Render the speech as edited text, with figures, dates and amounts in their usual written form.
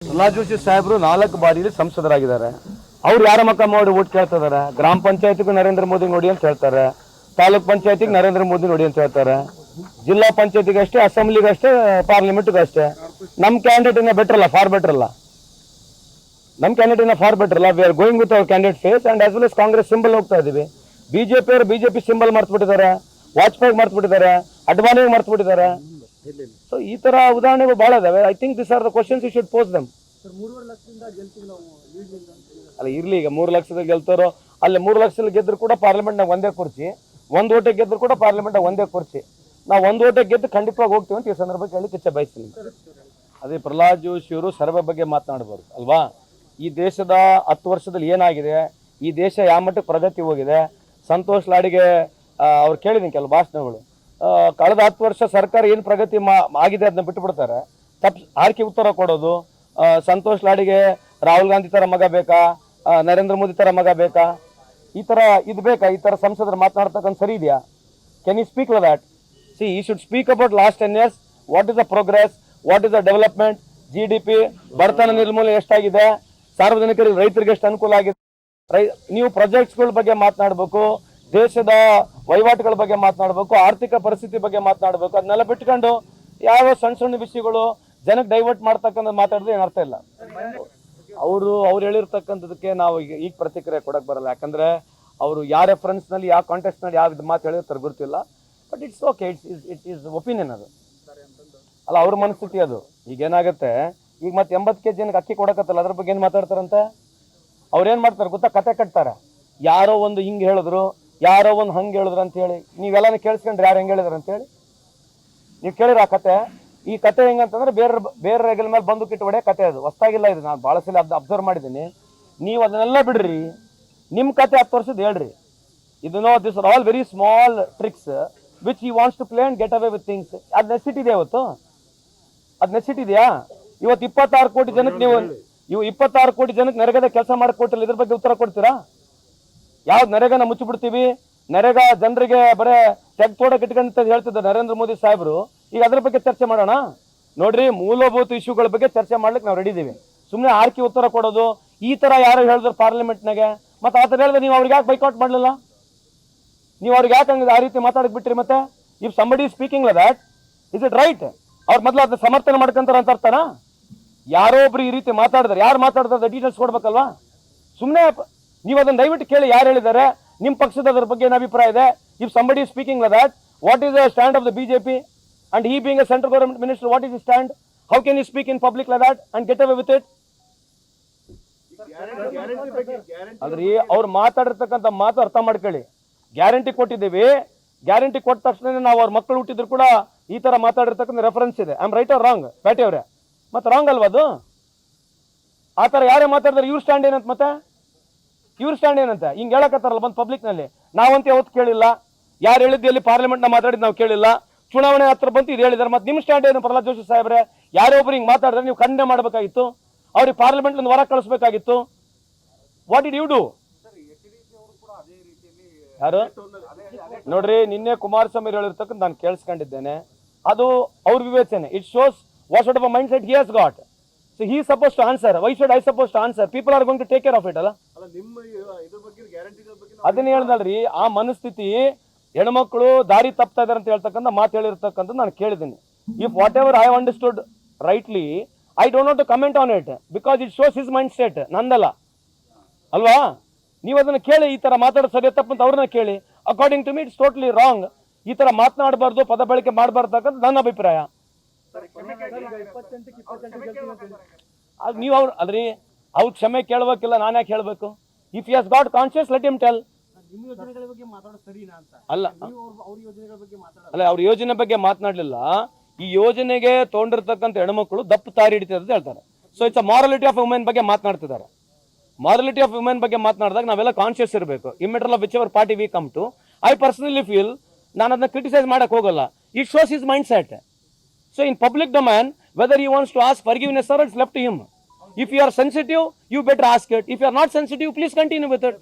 ಪ್ರಹ್ಲಾದ್ ಜೋಶಿ ಸಾಹೇಬರು 4 ಬಾರಿ ಸಂಸದರಾಗಿದ್ದಾರೆ. ಅವ್ರು ಯಾರ ಮಕ್ಕ ಮಾಡಿ ಓಟ್ ಕೇಳ್ತಿದಾರೆ? ಗ್ರಾಮ ಪಂಚಾಯತಿಗೂ ನರೇಂದ್ರ ಮೋದಿ ನೋಡಿ ಅಂತ ಹೇಳ್ತಾರೆ, ತಾಲೂಕ್ ಪಂಚಾಯತಿಗೆ ನರೇಂದ್ರ ಮೋದಿ ನೋಡಿ ಅಂತ ಹೇಳ್ತಾರೆ, ಜಿಲ್ಲಾ ಪಂಚಾಯತಿಗೆ ಅಷ್ಟೇ, ಅಸೆಂಬ್ಲಿಗೆ ಅಷ್ಟೇ, ಪಾರ್ಲಿಮೆಂಟ್ಗೆ ಅಷ್ಟೇ. ನಮ್ಮ ಕ್ಯಾಂಡಿಡೇಟ್ ಇನ್ನ ಬೆಟರ್ ಅಲ್ಲ, ಫಾರ್ ಬೆಟರ್ ಅಲ್ಲ. ನಮ್ಮ ಕ್ಯಾಂಡಿಡೇಟ್ ಇನ್ನ ಫಾರ್ ಬೆಟರ್ ಅಲ್ಲ. We are going with our candidate face and as well as Congress symbol ಹೋಗ್ತಾ ಇದೀವಿ. ಬಿಜೆಪಿ ಅವರು ಬಿಜೆಪಿ ಸಿಂಬಲ್ ಮರ್ತ್ಬಿಟ್ಟಿದ್ದಾರೆ, ವಾಜಪೇಯಿ ಮರ್ತ್ಬಿಟ್ಟಿದ್ದಾರೆ, ಅಡ್ವಾಣಿಗೆ ಮರ್ತ್ಬಿಟ್ಟಿದ್ದಾರೆ. ಸೊ ಈ ತರ ಉದಾಹರಣೆಗಳು ಬಹಳ ಇದಾವೆ. I think this are the questions you should pose them. ಅಲ್ಲ ಇರ್ಲಿ, ಈಗ 3 ಲಕ್ಷದ ಗೆಲ್ತಾರೋ ಅಲ್ಲಿ 3 ಲಕ್ಷದಲ್ಲಿ ಗೆದ್ರು ಕೂಡ ಪಾರ್ಲಿಮೆಂಟ್ ನಾಗ ಒಂದೇ ಕುರ್ಚಿ, 1 ಓಟೆ ಗೆದ್ರು ಕೂಡ ಪಾರ್ಲಿಮೆಂಟ್ ಒಂದೇ ಕುರ್ಚಿ. ನಾವು 1 ಓಟೆ ಗೆದ್ದು ಖಂಡಿತವಾಗಿ ಹೋಗ್ತೀವಿ ಅಂತ ಈ ಸಂದರ್ಭಕ್ಕೆ ಹೇಳಿ ಇಚ್ಛೆ ಬಯಸ್ತೀನಿ. ಅದೇ ಪ್ರಹ್ಲಾದ್ ಜೋಶಿ ಅವರು ಸರ್ವೆ ಬಗ್ಗೆ ಮಾತನಾಡಬಾರ್ದು ಅಲ್ವಾ? ಈ ದೇಶದ 10 ವರ್ಷದಲ್ಲಿ ಏನಾಗಿದೆ, ಈ ದೇಶ ಯಾವ ಮಟ್ಟಕ್ಕೆ ಪ್ರಗತಿ ಹೋಗಿದೆ. ಸಂತೋಷ್ ಲಾಡಿಗೆ ಅವ್ರು ಕೇಳಿದ್ದೀನಿ ಕೆಲವು ಭಾಷಣಗಳು. ಕಳೆದ 10 ವರ್ಷ ಸರ್ಕಾರ ಏನು ಪ್ರಗತಿ ಆಗಿದೆ ಅದನ್ನ ಬಿಟ್ಟು ಬಿಡ್ತಾರೆ. ಆರ್ಕೆ ಉತ್ತರ ಕೊಡೋದು. ಸಂತೋಷ್ ಲಾಡಿಗೆ ರಾಹುಲ್ ಗಾಂಧಿ ತರ ಮಗ ಬೇಕಾ, ನರೇಂದ್ರ ಮೋದಿ ತರ ಮಗ ಬೇಕಾ, ಈ ತರ ಇದು ಬೇಕಾ? ಈ ತರ ಸಂಸದರು ಮಾತನಾಡ್ತಕ್ಕಂಥ ಸರಿ ಇದೆಯಾ? Can you speak like that? See you should speak about last 10 years. What is the progress, what is the development, GDP, ಬಡತನ ನಿರ್ಮೂಲನೆ ಎಷ್ಟಾಗಿದೆ, ಸಾರ್ವಜನಿಕರಿಗೆ ರೈತರಿಗೆ ಎಷ್ಟು ಅನುಕೂಲ ಆಗಿದೆ. ನೀವು ಪ್ರಾಜೆಕ್ಟ್ಸ್ಗಳ ಬಗ್ಗೆ ಮಾತನಾಡಬೇಕು, ದೇಶದ ವಹಿವಾಟುಗಳ ಬಗ್ಗೆ ಮಾತನಾಡಬೇಕು, ಆರ್ಥಿಕ ಪರಿಸ್ಥಿತಿ ಬಗ್ಗೆ ಮಾತನಾಡಬೇಕು. ಅದನ್ನೆಲ್ಲ ಬಿಟ್ಕೊಂಡು ಯಾವ ಸಣ್ಣ ಸಣ್ಣ ವಿಷಯಗಳು ಜನಕ್ಕೆ ಡೈವರ್ಟ್ ಮಾಡ್ತಕ್ಕಂಥ ಮಾತಾಡಿದ್ರೆ ಏನು ಅರ್ಥ ಇಲ್ಲ. ಅವ್ರು ಹೇಳಿರ್ತಕ್ಕಂಥದಕ್ಕೆ ನಾವು ಈಗ ಪ್ರತಿಕ್ರಿಯೆ ಕೊಡಕ್ ಬರಲ್ಲ. ಯಾಕಂದ್ರೆ ಅವರು ಯಾವ ರೆಫರೆನ್ಸ್ ನಲ್ಲಿ, ಯಾವ ಕಾಂಟೆಕ್ಸ್ಟ್ ನಲ್ಲಿ ಯಾವ ಮಾತು ಹೇಳಿರ್ತಾರೆ ಗೊತ್ತಿಲ್ಲ. But it's okay, it is opinion. ಅದು ಅಲ್ಲ ಅವ್ರ ಮನಸ್ಥಿತಿ. ಅದು ಈಗ ಏನಾಗುತ್ತೆ, ಈಗ ಮತ್ತೆ 80 kg ಜನಕ್ಕೆ ಅಕ್ಕಿ ಕೊಡಕತ್ತಲ್ಲ, ಅದ್ರ ಬಗ್ಗೆ ಏನ್ ಮಾತಾಡ್ತಾರಂತೆ? ಅವ್ರೇನ್ ಮಾಡ್ತಾರೆ ಗೊತ್ತಾ? ಕತೆ ಕಟ್ತಾರೆ. ಯಾರೋ ಒಂದು ಹಿಂಗ್ ಹೇಳಿದ್ರು, ಯಾರೋ ಒಂದು ಹಂಗೆ ಹೇಳಿದ್ರು ಅಂತ ಹೇಳಿ. ನೀವೆಲ್ಲಾನು ಕೇಳಿಸ್ಕೊಂಡ್ರೆ ಯಾರು ಹೆಂಗೆ ಹೇಳಿದ್ರು ಅಂತ ಹೇಳಿ ನೀವು ಕೇಳಿರ ಆ ಕತೆ? ಈ ಕತೆ ಹೆಂಗಂತಂದ್ರೆ ಬೇರೆ ರೆಗಲ್ ಮೇಲೆ ಬಂದು ಕಿಟ್ಟುವಡೆ ಕತೆ. ಅದು ಹೊಸ್ತಾಗಿಲ್ಲ, ಇದು ನಾನು ಭಾಳ ಸಲ ಅಬ್ಸರ್ವ್ ಮಾಡಿದ್ದೀನಿ. ನೀವು ಅದನ್ನೆಲ್ಲ ಬಿಡ್ರಿ, ನಿಮ್ಮ ಕತೆ 10 ವರ್ಷದ ಹೇಳ್ರಿ. ಇದು no, this are all very small tricks which he wants to play and get away with things. ಅದು ನೆಸಿಟಿ ಇದೆ ಇವತ್ತು? ಅದು ನೆಸಿಟಿ ಇದೆಯಾ? ಇವತ್ತು 26 ಕೋಟಿ ಜನಕ್ಕೆ ನೀವು 26 ಕೋಟಿ ಜನಕ್ಕೆ ನರೇಗಾದ ಕೆಲಸ ಮಾಡಕ್ ಕೊಟ್ಟಿಲ್ಲ. ಇದ್ರ ಬಗ್ಗೆ ಉತ್ತರ ಕೊಡ್ತೀರಾ? ಯಾವ್ದು ನರೇಗಾನ ಮುಚ್ಚಿಬಿಡ್ತೀವಿ, ನರೇಗಾ ಜನರಿಗೆ ಬರೇ ತೆಗ್ ತೋಡಕ್ಕೆ ಇಟ್ಕೊಂತ ಹೇಳ್ತಿದ್ದ ನರೇಂದ್ರ ಮೋದಿ ಸಾಹೇಬರು. ಈಗ ಅದ್ರ ಬಗ್ಗೆ ಚರ್ಚೆ ಮಾಡೋಣ. ನೋಡ್ರಿ, ಮೂಲಭೂತ ಇಶ್ಯೂಗಳ ಬಗ್ಗೆ ಚರ್ಚೆ ಮಾಡ್ಲಿಕ್ಕೆ ನಾವು ರೆಡಿ ಇದೀವಿ. ಸುಮ್ಮನೆ ಆರ್ಕಿ ಉತ್ತರ ಕೊಡೋದು ಈ ತರ ಯಾರು ಹೇಳಿದ್ರು ಪಾರ್ಲಿಮೆಂಟ್ನಾಗೆ, ಮತ್ತೆ ಆ ತರ ಹೇಳಿದ್ರೆ ನೀವು ಅವ್ರಿಗೆ ಯಾಕೆ ಬೈಕೌಟ್ ಮಾಡಲಿಲ್ಲ? ನೀವು ಅವ್ರಿಗೆ ಯಾಕೆ ಹಂಗ ಆ ರೀತಿ ಮಾತಾಡಕ್ ಬಿಟ್ರಿ? ಮತ್ತೆ if somebody speaking like that, is it right? ಅವ್ರು ಮೊದಲು ಅದನ್ನ ಸಮರ್ಥನೆ ಮಾಡ್ಕೊಂತಾರ ಅಂತ ಅರ್ಥನಾ? ಯಾರೋ ಒಬ್ರು ಈ ರೀತಿ ಮಾತಾಡಿದ್ರೆ, ಯಾರು ಮಾತಾಡಿದ್ರೆ ಡೀಟೇಲ್ಸ್ ಕೊಡ್ಬೇಕಲ್ವಾ? ಸುಮ್ಮನೆ ನೀವು ಅದನ್ನ ದಯವಿಟ್ಟು ಕೇಳಿ, ಯಾರು ಹೇಳಿದ್ದಾರೆ, ನಿಮ್ಮ ಪಕ್ಷದ ಅದ್ರ ಬಗ್ಗೆ ಏನು ಅಭಿಪ್ರಾಯ ಇದೆ? If somebody speaking like that, what is the stand of the BJP? And he being a central government minister, what is his stand? How can he speak in public like that and get away with it? ಅದ್ರಿ ಅವ್ರು ಮಾತಾಡಿರ್ತಕ್ಕಂಥ ಮಾತು ಅರ್ಥ ಮಾಡ್ಕೊಳ್ಳಿ. Guarantee ಕೊಟ್ಟಿದ್ದೀವಿ, guarantee ಕೊಟ್ಟ ತಕ್ಷಣ ನಾವು ಅವ್ರ ಮಕ್ಕಳು ಹುಟ್ಟಿದ್ರು ಕೂಡ ಈ ತರ ಮಾತಾಡಿರ್ತಕ್ಕಂಥ ರೆಫರೆನ್ಸ್ ಇದೆ. I am right or wrong? ಪ್ಯಾಟಿ ಅವ್ರೆ, ಮತ್ತೆ ರಾಂಗ್ ಅಲ್ವಾ ಅದು? ಆ ತರ ಯಾರೇ ಮಾತಾಡಿದ್ರೆ ಇವ್ರ ಸ್ಟ್ಯಾಂಡ್ ಏನಂತ? ಮತ್ತೆ ಇವ್ರ ಸ್ಟ್ಯಾಂಡ್ ಏನಂತ ಹಿಂಗ್ ಹೇಳಕತ್ತಾರಲ್ಲ ಬಂದು ಪಬ್ಲಿಕ್ ನಲ್ಲಿ. ನಾವಂತ ಯಾವತ್ತು ಕೇಳಿಲ್ಲ, ಯಾರು ಹೇಳಿದ್ದು ಎಲ್ಲಿ ಪಾರ್ಲಿಮೆಂಟ್ ನ ಮಾತಾಡಿದ್ ನಾವು ಕೇಳಿಲ್ಲ. ಚುನಾವಣೆ ಹತ್ರ ಬಂತು ಇದು ಹೇಳಿದಾರೆ. ಮತ್ತೆ ನಿಮ್ಮ ಸ್ಟ್ಯಾಂಡ್ ಏನು? ಪ್ರಹ್ಲಾದ್ ಜೋಶಿ ಸಾಹೇಬ್ರೆ, ಯಾರೋ ಒಬ್ರು ಹಿಂಗ್ ಮಾತಾಡಿದ್ರೆ ನೀವು ಖಂಡನೆ ಮಾಡಬೇಕಾಗಿತ್ತು, ಅವ್ರಿಗೆ ಪಾರ್ಲಿಮೆಂಟ್ ಹೊರ ಕಳಿಸ್ಬೇಕಾಗಿತ್ತು. What did you do? ಯಾರು ನೋಡ್ರಿ, ನಿನ್ನೆ ಕುಮಾರಸ್ವಾಮಿ ಹೇಳಿರ್ತಕ್ಕಂಥ ನಾನು ಕೇಳಿಸ್ಕೊಂಡಿದ್ದೇನೆ. ಅದು ಅವ್ರ ವಿವೇಚನೆ. It shows what sort of a mind set he has got. So he suppose to answer. Why should I suppose to answer? People are going to take care of it ಅಲ್ಲ? ಅದನ್ನ ಹೇಳ್ದಲ್ರಿ, ಆ ಮನಸ್ಥಿತಿ. ಹೆಣ್ಮಕ್ಳು ದಾರಿ ತಪ್ತಾ ಇದಾರೆ ಅಂತ ಹೇಳ್ತಕ್ಕಂಥ ಮಾತು ಹೇಳಿರ್ತಕ್ಕಂಥ ನಾನು ಕೇಳಿದ್ದೀನಿ. If whatever I have understood rightly, I don't not to comment on it because it shows his mindset, ನಂದಲ್ಲ ಅಲ್ವಾ? ನೀವು ಅದನ್ನ ಕೇಳಿ, ಈ ತರ ಮಾತಾಡೋದು ಸರಿ ತಪ್ಪು ಅಂತ ಅವ್ರನ್ನ ಕೇಳಿ. According to me it's totally wrong. ಈ ತರ ಮಾತನಾಡಬಾರ್ದು, ಪದ ಬಳಕೆ ಮಾಡಬಾರ್ದು ನನ್ನ ಅಭಿಪ್ರಾಯ. ನೀವು ಅಲ್ರಿ, ಅವ್ರು ಕ್ಷಮೆ ಕೇಳಬೇಕಿಲ್ಲ, ನಾನು ಯಾಕೆ ಹೇಳ್ಬೇಕು? If you has got conscious, let him tell. ಅಲ್ಲ, ಅವ್ರ ಯೋಜನೆ ಬಗ್ಗೆ ಮಾತನಾಡ್ಲಿಲ್ಲ. ಈ ಯೋಜನೆಗೆ ತಗೊಂಡಿರ್ತಕ್ಕಂಥ ಹೆಣ್ಮಕ್ಳು ದಪ್ಪ ತಾರಿ ಹಿಡಿತಾರೆ ಅಂತ ಹೇಳ್ತಾರೆ. So it's a morality of women ಬಗ್ಗೆ ಮಾತನಾಡ್ತಿದ್ದಾರೆ. ಮಾರಾಲಿಟಿ ಆಫ್ ವುಮೆನ್ ಬಗ್ಗೆ ಮಾತನಾಡಿದಾಗ ನಾವೆಲ್ಲ ಕಾನ್ಶಿಯಸ್ ಇರಬೇಕು. Immaterial of whichever party we come to, I personally feel, ನಾನು ಅದನ್ನ ಕ್ರಿಟಿಸೈಸ್ ಮಾಡಕ್ ಹೋಗಲ್ಲ. It shows his mindset. So in public domain, whether he wants to ask forgiveness or it's left to him. If you are sensitive, you better ask it. If you are not sensitive, please continue with it.